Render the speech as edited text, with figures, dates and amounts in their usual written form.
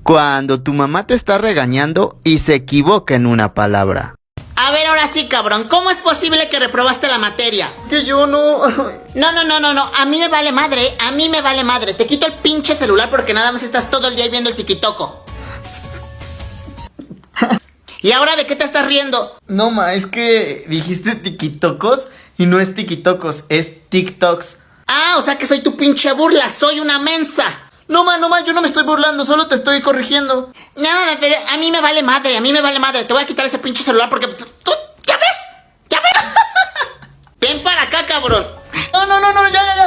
Cuando tu mamá te está regañando y se equivoca en una palabra. A ver, ahora sí, cabrón, ¿cómo es posible que reprobaste la materia? Que yo no... No, a mí me vale madre, te quito el pinche celular porque nada más estás todo el día viendo el tiquitoco. ¿Y ahora de qué te estás riendo? No, ma, es que dijiste tiquitocos y no es tiquitocos, es TikToks. Ah, o sea que soy tu pinche burla, soy una mensa. No, ma, yo no me estoy burlando, solo te estoy corrigiendo. No, pero a mí me vale madre, te voy a quitar ese pinche celular porque tú, ¿ya ves? Ven para acá, cabrón. No, ya.